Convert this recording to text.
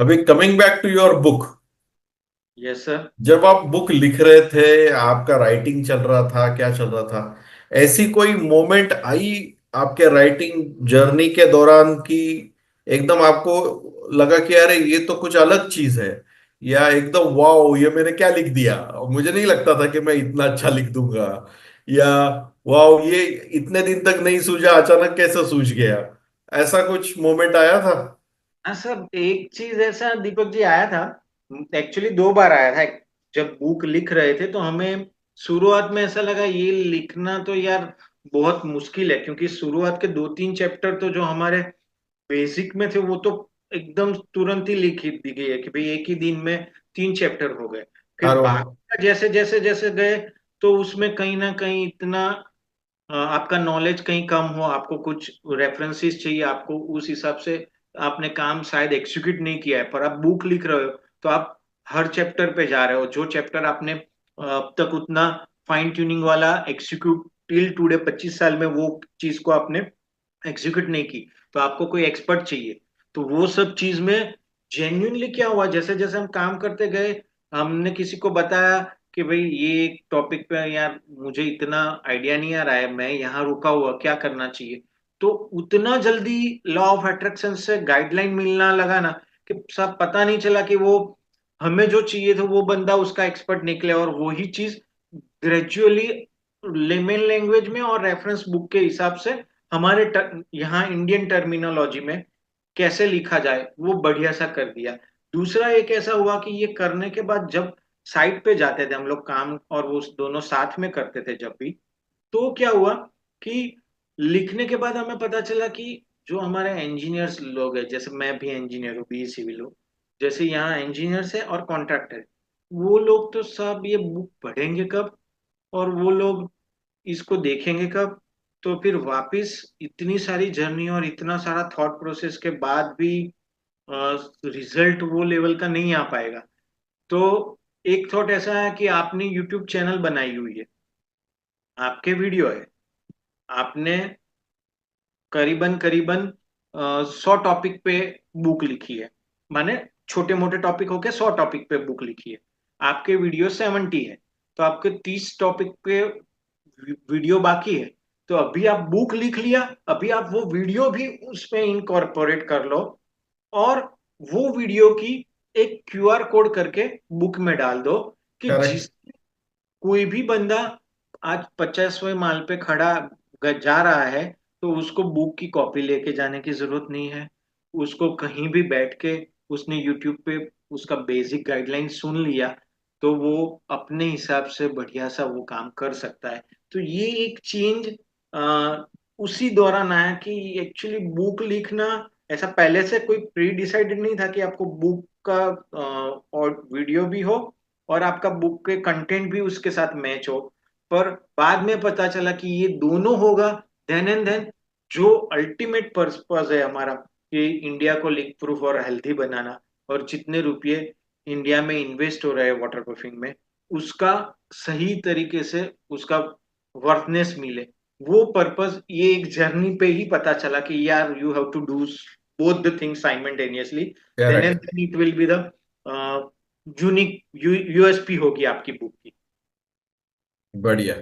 अभी coming back to your book. Yes sir. जब आप बुक लिख रहे थे, आपका राइटिंग चल रहा था, क्या चल रहा था? ऐसी कोई मोमेंट आई आपके राइटिंग जर्नी के दौरान कि एकदम आपको लगा कि अरे ये तो कुछ अलग चीज है, या एकदम वाओ ये मैंने क्या लिख दिया, और मुझे नहीं लगता था कि मैं इतना अच्छा लिख दूंगा, या वाओ ये इतने दिन तक नहीं सूझा, अचानक कैसे सूझ गया? ऐसा कुछ मोमेंट आया था? हाँ सर, एक चीज ऐसा दीपक जी आया था। एक्चुअली दो बार आया था। जब बुक लिख रहे थे तो हमें शुरुआत में ऐसा लगा ये लिखना तो यार बहुत मुश्किल है, क्योंकि शुरुआत के दो तीन चैप्टर तो जो हमारे बेसिक में थे वो तो एकदम तुरंत ही लिख दी गई है कि भाई एक ही दिन में तीन चैप्टर हो गए। फिर अरे वाह। बाकी का जैसे जैसे जैसे गए तो उसमें कहीं ना कहीं इतना आपका नॉलेज कहीं कम हो, आपको कुछ रेफरेंसेस चाहिए, आपको उस हिसाब से आपने काम शायद एग्जीक्यूट नहीं किया है, पर आप बुक लिख रहे हो तो आप हर चैप्टर पे जा रहे हो। जो चैप्टर आपने अब तक उतना फाइन ट्यूनिंग वाला एग्जीक्यूट टिल टुडे 25 साल में वो चीज को आपने एग्जीक्यूट नहीं की, तो आपको कोई एक्सपर्ट चाहिए। तो वो सब चीज में जेन्युइनली क्या हुआ, जैसे जैसे हम काम करते गए, हमने किसी को बताया कि भाई ये एक टॉपिक पे यार मुझे इतना आइडिया नहीं आ रहा है, मैं यहाँ रुका हुआ, क्या करना चाहिए। तो उतना जल्दी लॉ ऑफ अट्रैक्शन से गाइडलाइन मिलना लगा ना कि सब पता नहीं चला कि वो हमें जो चाहिए था वो बंदा उसका एक्सपर्ट निकले, और वही चीज ग्रेजुअली लेमन लैंग्वेज में और रेफरेंस बुक के हिसाब से हमारे यहाँ इंडियन टर्मिनोलॉजी में कैसे लिखा जाए वो बढ़िया सा कर दिया। दूसरा एक ऐसा हुआ कि ये करने के बाद जब साइट पे जाते थे हम लोग काम, और वो दोनों साथ में करते थे जब भी, तो क्या हुआ कि लिखने के बाद हमें पता चला कि जो हमारे इंजीनियर्स लोग हैं, जैसे मैं भी इंजीनियर हूँ, बी सिविल हूँ, जैसे यहाँ इंजीनियर्स है और कॉन्ट्रैक्टर, वो लोग तो सब ये बुक पढ़ेंगे कब, और वो लोग इसको देखेंगे कब। तो फिर वापस इतनी सारी जर्नी और इतना सारा थॉट प्रोसेस के बाद भी रिजल्ट वो लेवल का नहीं आ पाएगा। तो एक थॉट ऐसा है कि आपने यूट्यूब चैनल बनाई हुई है, आपके वीडियो है, आपने करीबन करीबन 100 टॉपिक पे बुक लिखी है, माने छोटे मोटे टॉपिक होके 100 टॉपिक पे बुक लिखी है, आपके वीडियो 70 है, तो आपके 30 टॉपिक पे वीडियो बाकी है। तो अभी आप बुक लिख लिया, अभी आप वो वीडियो भी उसमें इनकॉर्पोरेट कर लो, और वो वीडियो की एक क्यूआर कोड करके बुक में डाल दो कि करेक्ट। जिस कोई भी बंदा आज 50वें माल पे खड़ा जा रहा है तो उसको बुक की कॉपी लेके जाने की जरूरत नहीं है। उसको कहीं भी बैठ के उसने यूट्यूब पे उसका बेसिक गाइडलाइन सुन लिया तो वो अपने हिसाब से बढ़िया सा वो काम कर सकता है। तो ये एक चेंज उसी दौरान आया कि एक्चुअली बुक लिखना ऐसा पहले से कोई प्री डिसाइडेड नहीं था कि आपको बुक का और वीडियो भी हो और आपका बुक के कंटेंट भी उसके साथ मैच हो। पर बाद में पता चला कि ये दोनों होगा, देन एंड देन जो अल्टीमेट पर्पस है हमारा कि इंडिया को लीक प्रूफ और हेल्थी बनाना, और जितने रुपए इंडिया में इन्वेस्ट हो रहे हैं वाटर प्रूफिंग में उसका सही तरीके से उसका वर्थनेस मिले, वो पर्पस ये एक जर्नी पे ही पता चला कि यार you have to do both the things simultaneously, then and correct. Then it will be the unique USP होगी आपकी बुक की। बढ़िया।